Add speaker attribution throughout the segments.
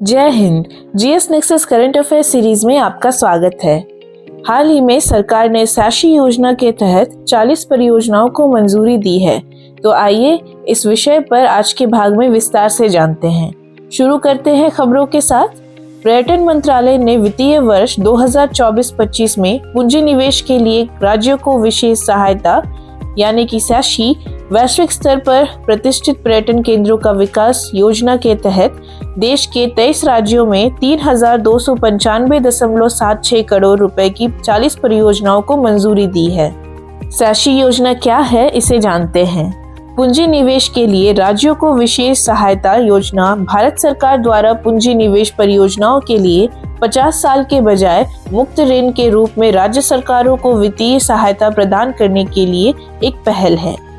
Speaker 1: जय Hind. GS nexus current affair series में आपका स्वागत है। हाल ही में सरकार ने सैशी योजना के तहत 40 परियोजनाओं को मंजूरी दी है। तो आइए इस विषय पर आज के भाग में विस्तार से जानते हैं। शुरू करते हैं खबरों के साथ। पर्यटन मंत्रालय ने वित्तीय वर्ष 2024-25 में पूंजी निवेश के लिए राज्यों को विशेष सहायता यानी कि सैशी वैश्विक स्तर पर प्रतिष्ठित पर्यटन केंद्रों का विकास योजना के तहत देश के 23 राज्यों में 3,295.76 करोड़ रुपए की 40 परियोजनाओं को मंजूरी दी है। सैशी योजना क्या है, इसे जानते हैं। पूंजी निवेश के लिए राज्यों को विशेष सहायता योजना भारत सरकार द्वारा पूंजी निवेश परियोजनाओं के लिए 50 साल के बजाय मुक्त ऋण के रूप में राज्य सरकारों को वित्तीय सहायता प्रदान करने के लिए एक पहल है।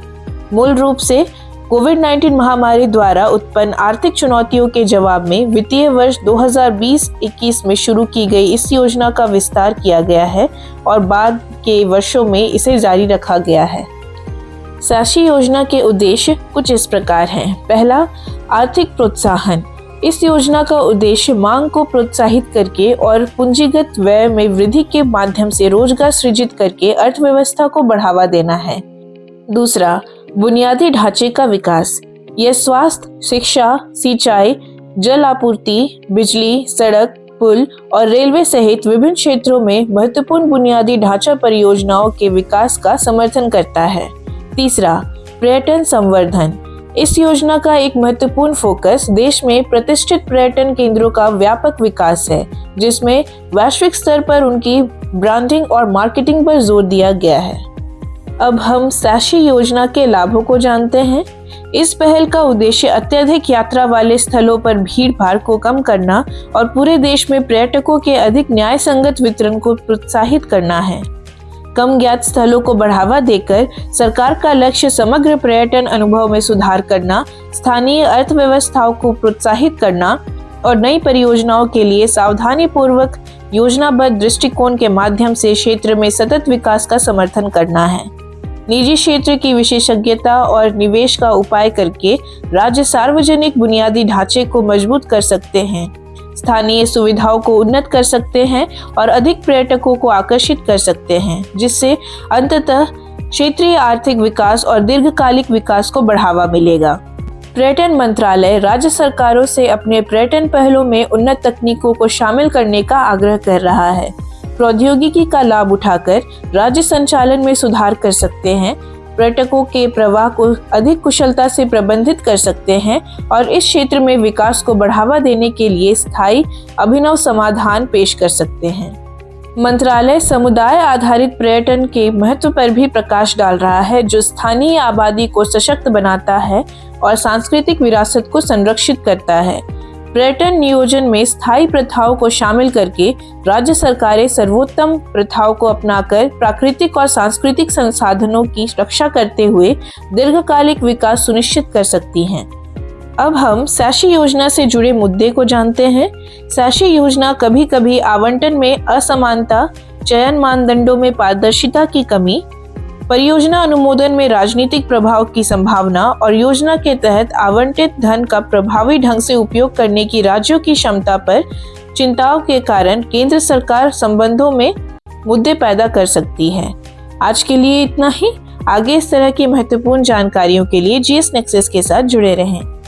Speaker 1: मूल रूप से कोविड-19 महामारी द्वारा उत्पन्न आर्थिक चुनौतियों के जवाब में वित्तीय वर्ष 2020-21 में शुरू की गई इस योजना का विस्तार किया गया है और बाद के वर्षों में इसे जारी रखा गया है। सैशी योजना के उद्देश्य कुछ इस प्रकार हैं। पहला, आर्थिक प्रोत्साहन। इस योजना का उद्देश्य मांग को प्रोत्साहित करके और पूंजीगत व्यय में वृद्धि के माध्यम से रोजगार सृजित करके अर्थव्यवस्था को बढ़ावा देना है। दूसरा, बुनियादी ढांचे का विकास। यह स्वास्थ्य, शिक्षा, सिंचाई, जल आपूर्ति, बिजली, सड़क, पुल और रेलवे सहित विभिन्न क्षेत्रों में महत्वपूर्ण बुनियादी ढांचा परियोजनाओं के विकास का समर्थन करता है। तीसरा, पर्यटन संवर्धन। इस योजना का एक महत्वपूर्ण फोकस देश में प्रतिष्ठित पर्यटन केंद्रों का व्यापक विकास है, जिसमें वैश्विक स्तर पर उनकी ब्रांडिंग और मार्केटिंग पर जोर दिया गया है। अब हम सैशी योजना के लाभों को जानते हैं। इस पहल का उद्देश्य अत्यधिक यात्रा वाले स्थलों पर भीड़ भाड़ को कम करना और पूरे देश में पर्यटकों के अधिक न्याय संगत वितरण को प्रोत्साहित करना है। कम ज्ञात स्थलों को बढ़ावा देकर सरकार का लक्ष्य समग्र पर्यटन अनुभव में सुधार करना, स्थानीय अर्थव्यवस्थाओं को प्रोत्साहित करना और नई परियोजनाओं के लिए सावधानी पूर्वक योजनाबद्ध दृष्टिकोण के माध्यम से क्षेत्र में सतत विकास का समर्थन करना है। निजी क्षेत्र की विशेषज्ञता और निवेश का उपाय करके राज्य सार्वजनिक बुनियादी ढांचे को मजबूत कर सकते हैं, स्थानीय सुविधाओं को उन्नत कर सकते हैं और अधिक पर्यटकों को आकर्षित कर सकते हैं, जिससे अंततः क्षेत्रीय आर्थिक विकास और दीर्घकालिक विकास को बढ़ावा मिलेगा। पर्यटन मंत्रालय राज्य सरकारों से अपने पर्यटन पहलों में उन्नत तकनीकों को शामिल करने का आग्रह कर रहा है। प्रौद्योगिकी का लाभ उठाकर राज्य संचालन में सुधार कर सकते हैं, पर्यटकों के प्रवाह को अधिक कुशलता से प्रबंधित कर सकते हैं और इस क्षेत्र में विकास को बढ़ावा देने के लिए स्थायी अभिनव समाधान पेश कर सकते हैं। मंत्रालय समुदाय आधारित पर्यटन के महत्व पर भी प्रकाश डाल रहा है, जो स्थानीय आबादी को सशक्त बनाता है और सांस्कृतिक विरासत को संरक्षित करता है। पर्यटन नियोजन में स्थायी प्रथाओं को शामिल करके राज्य सरकारें सर्वोत्तम प्रथाओं को अपनाकर प्राकृतिक और सांस्कृतिक संसाधनों की रक्षा करते हुए दीर्घकालिक विकास सुनिश्चित कर सकती हैं। अब हम सैशी योजना से जुड़े मुद्दे को जानते हैं। सैशी योजना कभी कभी आवंटन में असमानता, चयन मानदंडों में पारदर्शिता की कमी, परियोजना अनुमोदन में राजनीतिक प्रभाव की संभावना और योजना के तहत आवंटित धन का प्रभावी ढंग से उपयोग करने की राज्यों की क्षमता पर चिंताओं के कारण केंद्र सरकार संबंधों में मुद्दे पैदा कर सकती है। आज के लिए इतना ही। आगे इस तरह की महत्वपूर्ण जानकारियों के लिए जीएस नेक्सस के साथ जुड़े रहें।